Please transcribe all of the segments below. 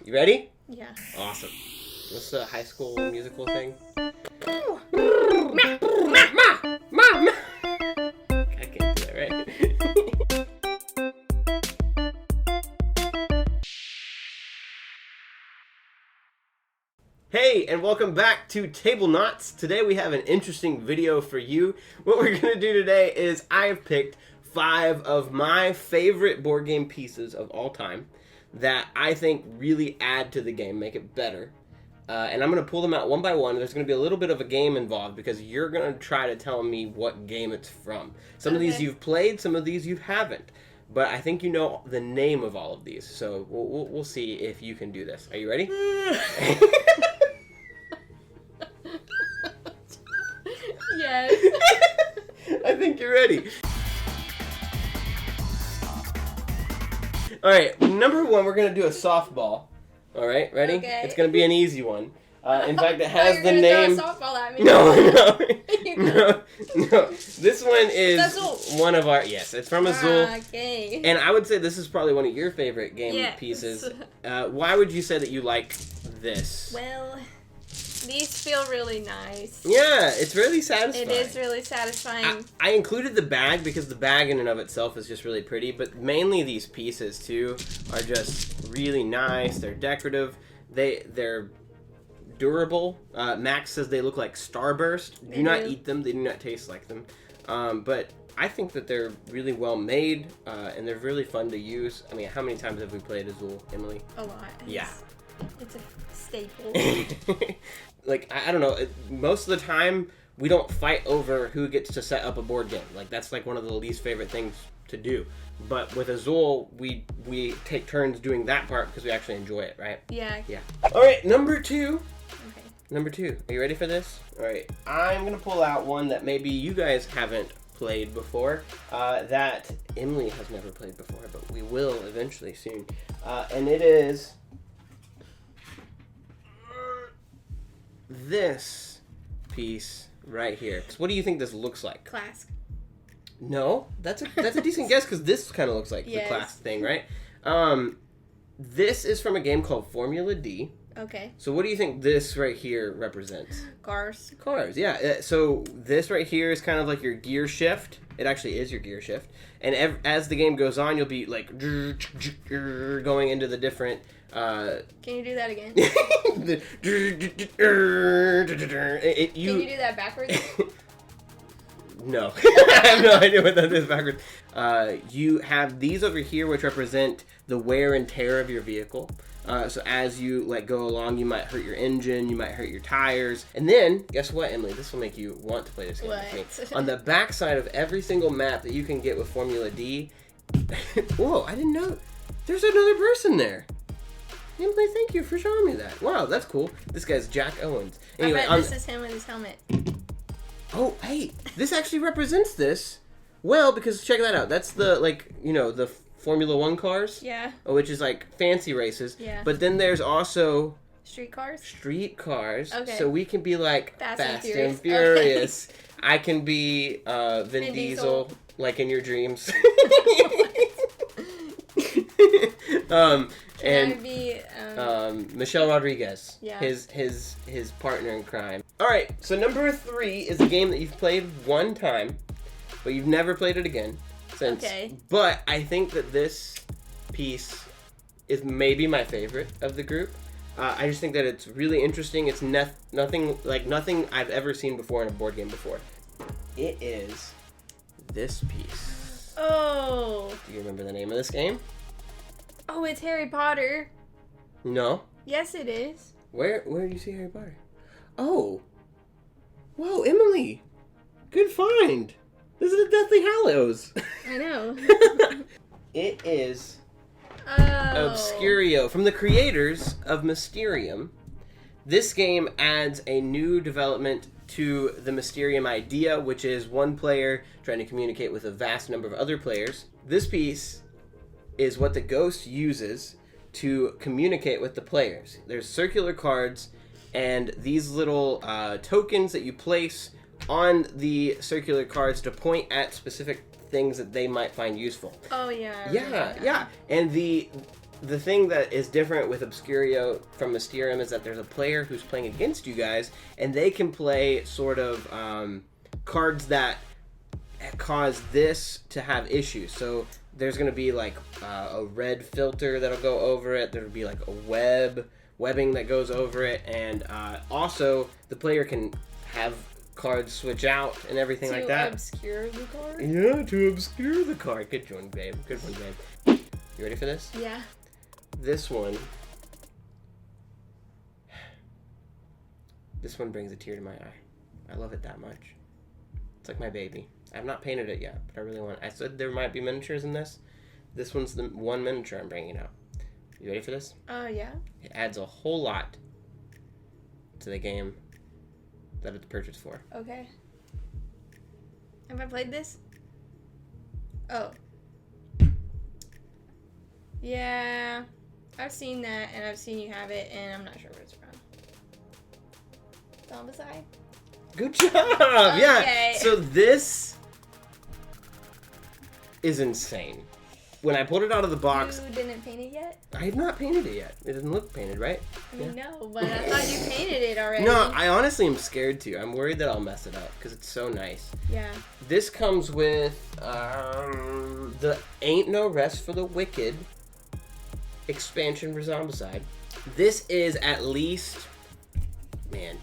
You ready? Yeah. Awesome. What's the high school musical thing? Ooh. Ma! I can't do that, right? Hey, and welcome back to Tablenauts. Today we have an interesting video for you. What we're going to do today is I've picked 5 of my favorite board game pieces of all time that I think really add to the game, make it better. And I'm going to pull them out one by one. There's going to be a little bit of a game involved because you're going to try to tell me what game it's from. Some of these you've played, some of these you haven't. But I think you know the name of all of these, so we'll see if you can do this. Are you ready? Yes. I think you're ready. All right, number 1, we're going to do a softball. All right, ready? Okay. It's going to be an easy one. In fact, it has the You're name... throw a softball at me. No. This one is Azul. one of our... Yes, it's from Azul. Okay. And I would say this is probably one of your favorite game Yes. pieces. Why would you say that you like this? Well, these feel really nice. Yeah, it's really satisfying. It is really satisfying. I included the bag because the bag in and of itself is just really pretty, but mainly these pieces too are just really nice. They're decorative. They're durable. Max says they look like Starburst. Do not eat them. They do not taste like them. But I think that they're really well made, and they're really fun to use. I mean, how many times have we played Azul, Emily? A lot. Yeah. It's a staple. Like, I don't know, most of the time, we don't fight over who gets to set up a board game. Like, that's like one of the least favorite things to do. But with Azul, we take turns doing that part because we actually enjoy it, right? Yeah. Yeah. All right, number 2. Okay. Number 2. Are you ready for this? All right. I'm going to pull out one that maybe you guys haven't played before, that Emily has never played before, but we will eventually soon. And it is... this piece right here. So what do you think this looks like? Clask. No, that's a decent guess because this kind of looks like the class thing, right? This is from a game called Formula D. Okay. So what do you think this right here represents? Cars. Cars, yeah. So this right here is kind of like your gear shift. It actually is your gear shift. And as the game goes on, you'll be like going into the different... Can you do that again? Can you do that backwards? No. I have no idea what that is backwards. You have these over here, which represent the wear and tear of your vehicle. So as you go along, you might hurt your engine, you might hurt your tires. And then, guess what, Emily? This will make you want to play this game with me. On the back side of every single map that you can get with Formula D... Whoa, I didn't know. There's another person there. Emily, thank you for showing me that. Wow, that's cool. This guy's Jack Owens. Anyway, I bet this is him with his helmet. Oh, hey, this actually represents this. Well, because check that out. That's the, the Formula 1 cars. Yeah. Which is like fancy races. Yeah. But then there's also... Street cars? Street cars. Okay. So we can be like Fast and Furious. Okay. I can be Vin Diesel, like in your dreams. And be, Michelle Rodriguez, yeah. his partner in crime. All right, so number 3 is a game that you've played one time, but you've never played it again since. Okay. But I think that this piece is maybe my favorite of the group. I just think that it's really interesting. It's nothing I've ever seen before in a board game before. It is this piece. Oh. Do you remember the name of this game? Oh, it's Harry Potter. No. Yes, it is. Where do you see Harry Potter? Oh. Whoa, Emily. Good find. This is the Deathly Hallows. I know. It is Oh. Obscurio from the creators of Mysterium. This game adds a new development to the Mysterium idea, which is one player trying to communicate with a vast number of other players. This piece is what the ghost uses to communicate with the players. There's circular cards, and these little tokens that you place on the circular cards to point at specific things that they might find useful. Oh, yeah. Yeah. And the thing that is different with Obscurio from Mysterium is that there's a player who's playing against you guys, and they can play sort of cards that cause this to have issues. So there's going to be like a red filter that'll go over it. There'll be like a webbing that goes over it, and also the player can have cards switch out and everything like that. To obscure the card? Yeah, to obscure the card. Good one, babe. Good one, babe. You ready for this? Yeah. This one brings a tear to my eye. I love it that much. It's like my baby. I've not painted it yet, but I really want. I said there might be miniatures in this. This one's the one miniature I'm bringing out. You ready for this? Yeah. It adds a whole lot to the game that it's purchased for. Okay. Have I played this? Oh. Yeah. I've seen that, and I've seen you have it, and I'm not sure where it's from. Zombicide? Good job! Okay. Yeah. So this is insane. When I pulled it out of the box... You didn't paint it yet? I have not painted it yet. It doesn't look painted, right? I mean, no, but I thought you painted it already. No, I honestly am scared to. I'm worried that I'll mess it up, because it's so nice. Yeah. This comes with the Ain't No Rest for the Wicked expansion for Zombicide. This is at least...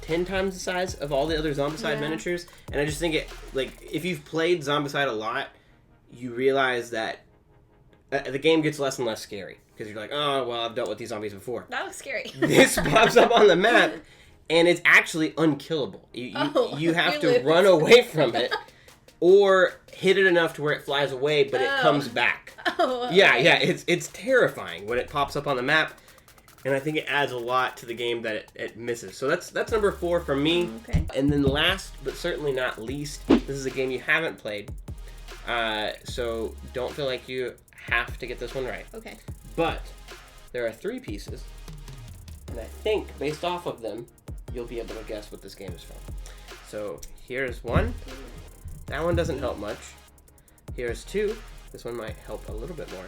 10 times the size of all the other Zombicide miniatures. And I just think it, like, if you've played Zombicide a lot, you realize that the game gets less and less scary. Because you're like, oh, well, I've dealt with these zombies before. That looks scary. This pops up on the map, and it's actually unkillable. You have to run away from it, or hit it enough to where it flies away, but it comes back. Oh, yeah, it's terrifying when it pops up on the map. And I think it adds a lot to the game that it misses. So that's number 4 for me. Okay. And then last, but certainly not least, this is a game you haven't played. So don't feel like you have to get this one right. Okay. But there are 3 pieces. And I think, based off of them, you'll be able to guess what this game is from. So here's 1. That one doesn't help much. Here's 2. This one might help a little bit more.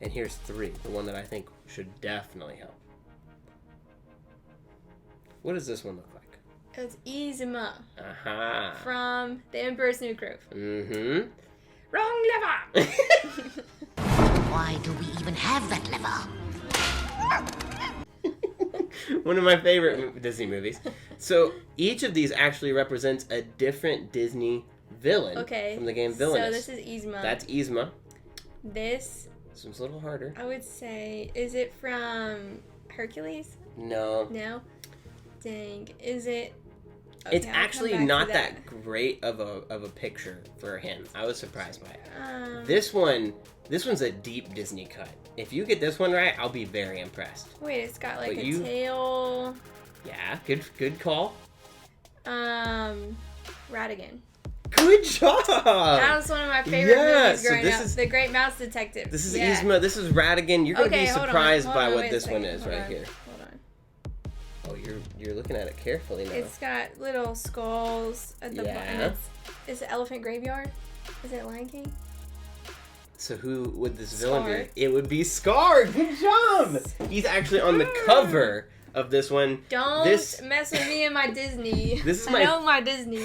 And here's 3, the one that I think should definitely help. What does this one look like? It's Yzma. Uh-huh. From The Emperor's New Groove. Mm-hmm. Wrong lever! Why do we even have that lever? One of my favorite Disney movies. So each of these actually represents a different Disney villain from the game Villainous. So this is Yzma. That's Yzma. This one's a little harder. I would say, is it from Hercules? No. No? Dang. Is it... Okay, it's actually not that great of a picture for him. I was surprised by it. This one's a deep Disney cut. If you get this one right, I'll be very impressed. Wait, it's got like a tail. Yeah, good call. Ratigan. Good job! That was one of my favorite movies growing up. Is, The Great Mouse Detective. This is Yzma. This is Ratigan. You're going to be surprised by what this one is Hold right on. here. Hold on. Oh, you're looking at it carefully now. It's got little skulls at the bottom. Is it Elephant Graveyard? Is it Lion King? So who would this villain be? It would be Scar. Good job! He's actually on the cover of this one. Don't mess with me and my Disney. I know my Disney.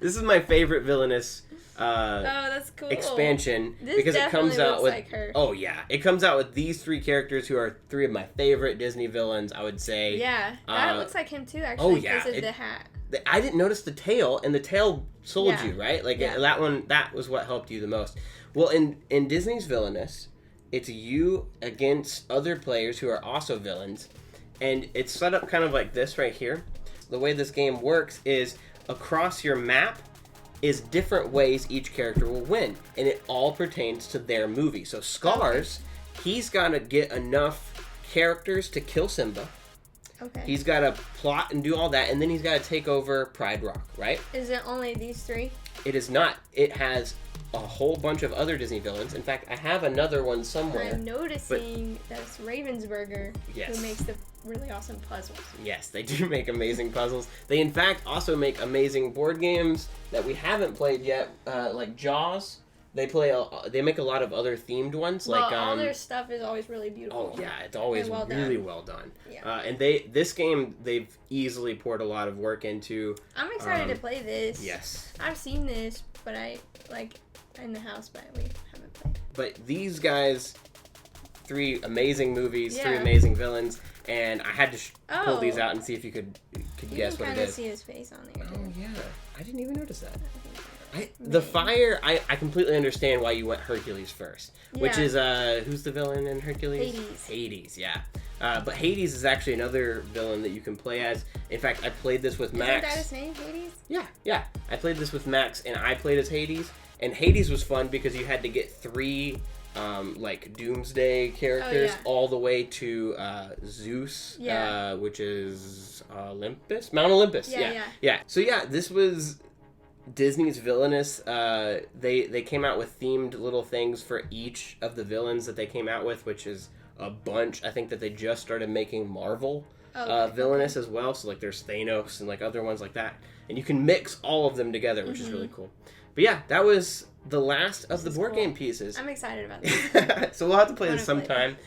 This is my favorite Villainous that's cool. expansion because it comes out with like her. Oh yeah, it comes out with these 3 characters who are 3 of my favorite Disney villains. I would say. Yeah, that looks like him too. Actually, oh yeah, because of the hat. I didn't notice the tail, and the tail sold you right. Like that one, that was what helped you the most. Well, in Disney's Villainous, it's you against other players who are also villains, and it's set up kind of like this right here. The way this game works is across your map is different ways each character will win, and it all pertains to their movie. So Scars, he's got to get enough characters to kill Simba. Okay. He's got to plot and do all that, and then he's got to take over Pride Rock, right? Is it only these 3? It is not. It has a whole bunch of other Disney villains. In fact, I have another one somewhere. I'm noticing that's Ravensburger Yes. who makes the really awesome puzzles. Yes, they do make amazing puzzles. They, in fact, also make amazing board games that we haven't played yet, like Jaws. They make a lot of other themed ones. Well, Like all their stuff is always really beautiful. Oh yeah, it's always well really done. well done. Yeah. And this game they've easily poured a lot of work into. I'm excited to play this. Yes. I've seen this, but I in the house, but we haven't played. But these guys, 3 amazing movies, 3 Yeah. amazing villains, and I had to pull Oh. these out and see if you could guess what it You can kind of is. see his face on there. Oh yeah, I didn't even notice that. Maybe. The fire, I completely understand why you went Hercules first, which Yeah. is who's the villain in Hercules? Hades. Hades, yeah. But Hades is actually another villain that you can play as. In fact, I played this with Max. Isn't that his name, Hades? Yeah. I played this with Max, and I played as Hades. And Hades was fun because you had to get 3 like Doomsday characters all the way to Zeus, which is Olympus, Mount Olympus. Yeah. So yeah, this was Disney's Villainous. They came out with themed little things for each of the villains that they came out with, which is a bunch. I think that they just started making Marvel Villainous as well. So like there's Thanos and like other ones like that, and you can mix all of them together, which is really cool. But yeah, that was the last of the board game pieces. I'm excited about this. So we'll have to play this sometime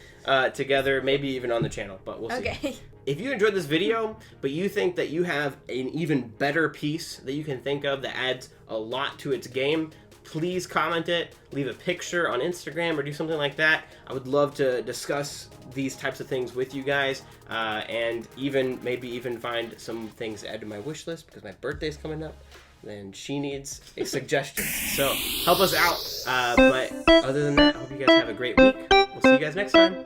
together, maybe even on the channel, but we'll see. Okay. If you enjoyed this video, but you think that you have an even better piece that you can think of that adds a lot to its game, please comment it, leave a picture on Instagram, or do something like that. I would love to discuss these types of things with you guys, and maybe even find some things to add to my wish list, because my birthday's coming up. Then she needs a suggestion. So help us out. But other than that, I hope you guys have a great week. We'll see you guys next time.